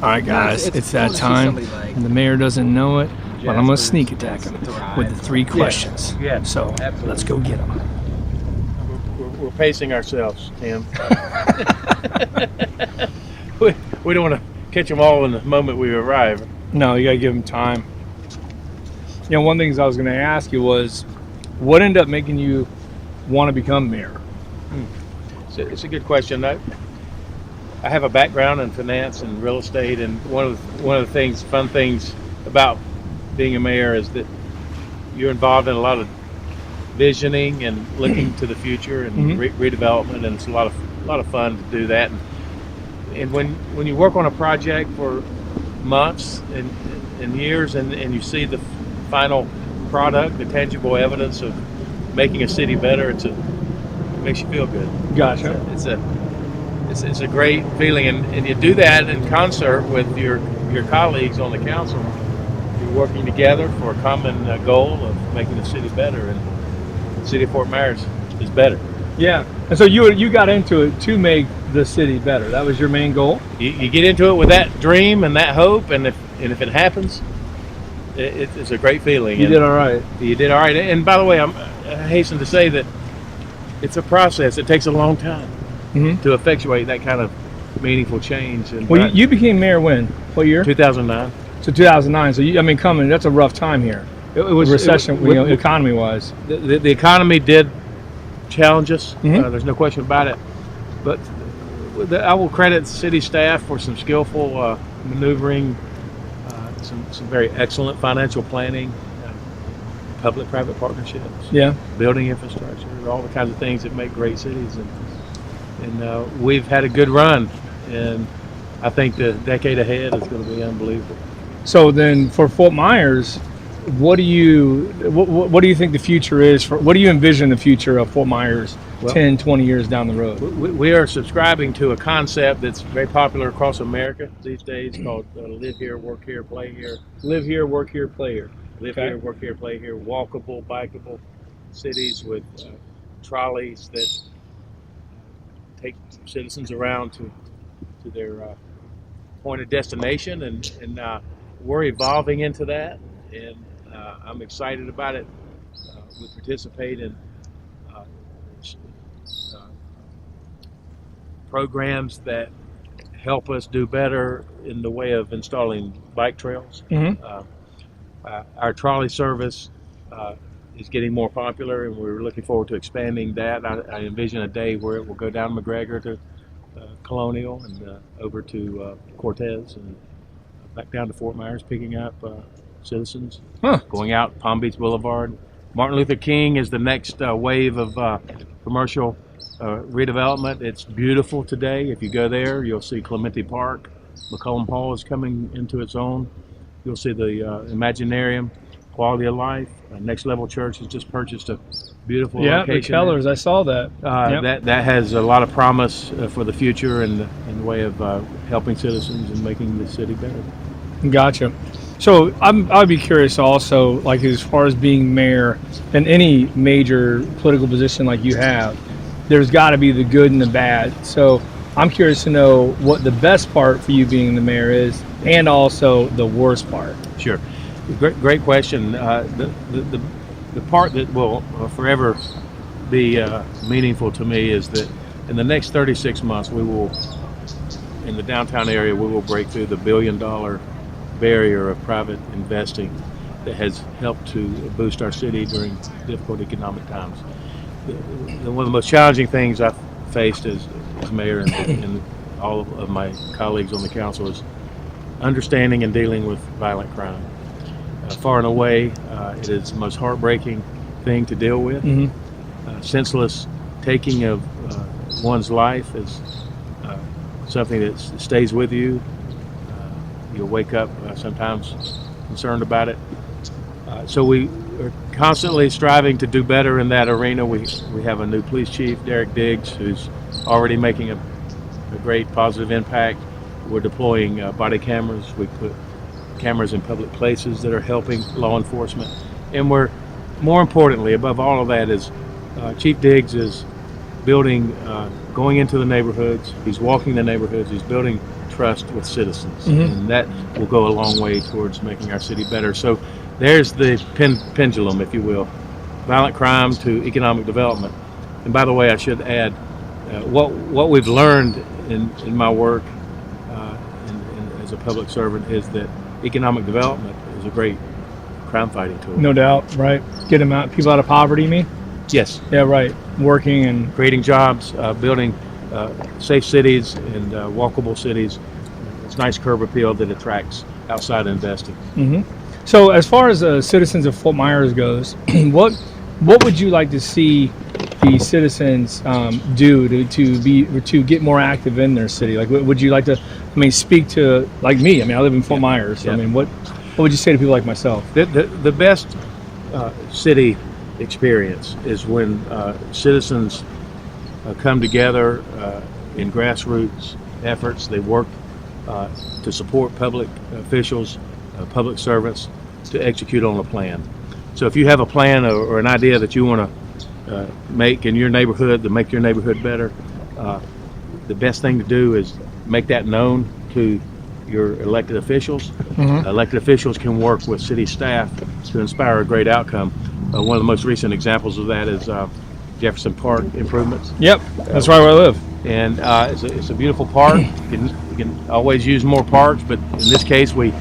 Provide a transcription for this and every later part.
All right, guys, it's that time. And the mayor doesn't know it, but I'm going to sneak attack him with the 3 questions. Yeah, so absolutely. Let's go get him. We're pacing ourselves, Tim. we don't want to catch them all in the moment we arrive. No, you got to give him time. You know, one of the things I was going to ask you was, what ended up making you want to become mayor? It's a good question. I have a background in finance and real estate, and one of the fun things about being a mayor is that you're involved in a lot of visioning and looking to the future and redevelopment, and it's a lot of fun to do that. And when you work on a project for months and years, and you see the final product, the tangible evidence of making a city better, it makes you feel good. Gotcha. It's a great feeling, and you do that in concert with your colleagues on the council. You're working together for a common goal of making the city better, and the city of Fort Myers is better. Yeah, and so you got into it to make the city better. That was your main goal? You get into it with that dream and that hope, and if it happens, it's a great feeling. You did all right. You did all right. And by the way, I hasten to say that it's a process. It takes a long time to effectuate that kind of meaningful change. And well, you became mayor when? What year? 2009. So 2009. So that's a rough time here. It was recession, economy-wise. The economy did challenge us. There's no question about it. But I will credit city staff for some skillful maneuvering, some very excellent financial planning, public-private partnerships, building infrastructure, all the kinds of things that make great cities. And we've had a good run, and I think the decade ahead is going to be unbelievable. So then, for Fort Myers, what do you think the future is? What do you envision the future of Fort Myers 10, 20 years down the road? We are subscribing to a concept that's very popular across America these days called live here, work here, play here. Live here, work here, play here. Live here, work here, play here. Walkable, bikeable cities with trolleys that take citizens around to their point of destination, and we're evolving into that, and I'm excited about it. We participate in programs that help us do better in the way of installing bike trails. Our trolley service is getting more popular, and we're looking forward to expanding that. I envision a day where it will go down McGregor to Colonial and over to Cortez and back down to Fort Myers, picking up citizens, going out Palm Beach Boulevard. Martin Luther King is the next wave of commercial redevelopment. It's beautiful today. If you go there, you'll see Clementi Park. McCollum Hall is coming into its own. You'll see the Imaginarium, quality of life. Next Level Church has just purchased a beautiful location. Yeah, the Kellers, I saw that. That has a lot of promise for the future in the way of helping citizens and making the city better. Gotcha. So I'd be curious also, like as far as being mayor in any major political position like you have, there's got to be the good and the bad. So I'm curious to know what the best part for you being the mayor is, and also the worst part. Sure. Great question. The part that will forever be meaningful to me is that in the next 36 months, we will, in the downtown area, we will break through the $1 billion barrier of private investing that has helped to boost our city during difficult economic times. One of the most challenging things I've faced as mayor and all of my colleagues on the council is understanding and dealing with violent crime. Far and away, it is the most heartbreaking thing to deal with. Senseless taking of one's life is something that stays with you. You'll wake up sometimes concerned about it. So we are constantly striving to do better in that arena. We have a new police chief, Derek Diggs, who's already making a great positive impact. We're deploying body cameras. We put cameras in public places that are helping law enforcement. And we're, more importantly, above all of that, is Chief Diggs is building, going into the neighborhoods. He's walking the neighborhoods. He's building trust with citizens, and that will go a long way towards making our city better. So there's the pendulum, if you will, violent crime to economic development. And by the way, I should add, what we've learned in my work as a public servant is that economic development is a great crime fighting tool. No doubt, right? Get them out, people out of poverty, you mean? Yes. Yeah, right. Working and Creating jobs, building safe cities and walkable cities. It's nice curb appeal that attracts outside investing. So, as far as citizens of Fort Myers goes, what would you like to see the citizens do to get more active in their city? Like, would you like to? I mean, speak to like me. I mean, I live in Fort Myers. So, I mean, what would you say to people like myself? The best city experience is when citizens come together in grassroots efforts. They work to support public officials, public servants, to execute on a plan. So if you have a plan or an idea that you want to make in your neighborhood to make your neighborhood better, the best thing to do is make that known to your elected officials. Elected officials can work with city staff to inspire a great outcome. One of the most recent examples of that is Jefferson Park improvements. Yep, that's right where I live. And it's a beautiful park. You can always use more parks, but in this case we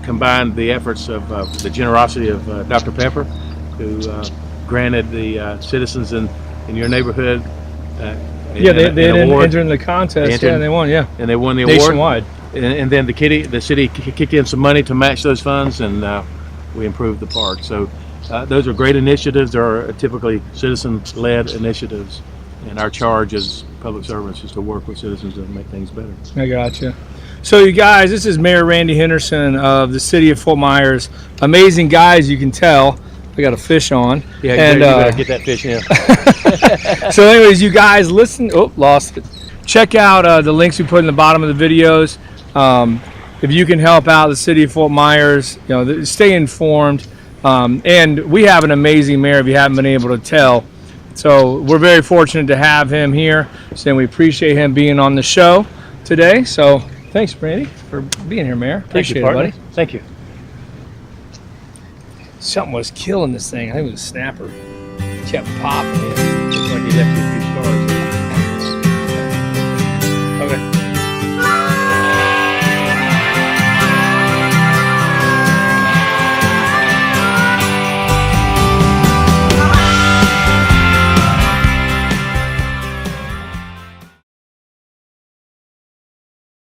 combined the efforts of the generosity of Dr. Pepper, who granted the citizens in your neighborhood they didn't enter in the contest. And they won. Yeah, and they won the award nationwide. And then the city kicked in some money to match those funds, and we improved the park. So those are great initiatives. They are typically citizen-led initiatives, and our charge as public servants is to work with citizens and make things better. I gotcha. So you guys, this is Mayor Randy Henderson of the city of Fort Myers. Amazing guys, you can tell. I got a fish on. Yeah, and you better get that fish in. So anyways, you guys listen. Oh, lost it. Check out the links we put in the bottom of the videos. If you can help out the city of Fort Myers, stay informed. And we have an amazing mayor if you haven't been able to tell. So we're very fortunate to have him here. So we appreciate him being on the show today. So thanks, Randy, for being here, Mayor. Appreciate it, buddy. Thank you. Something was killing this thing. I think it was a snapper. Kept popping. Looks like he left you a few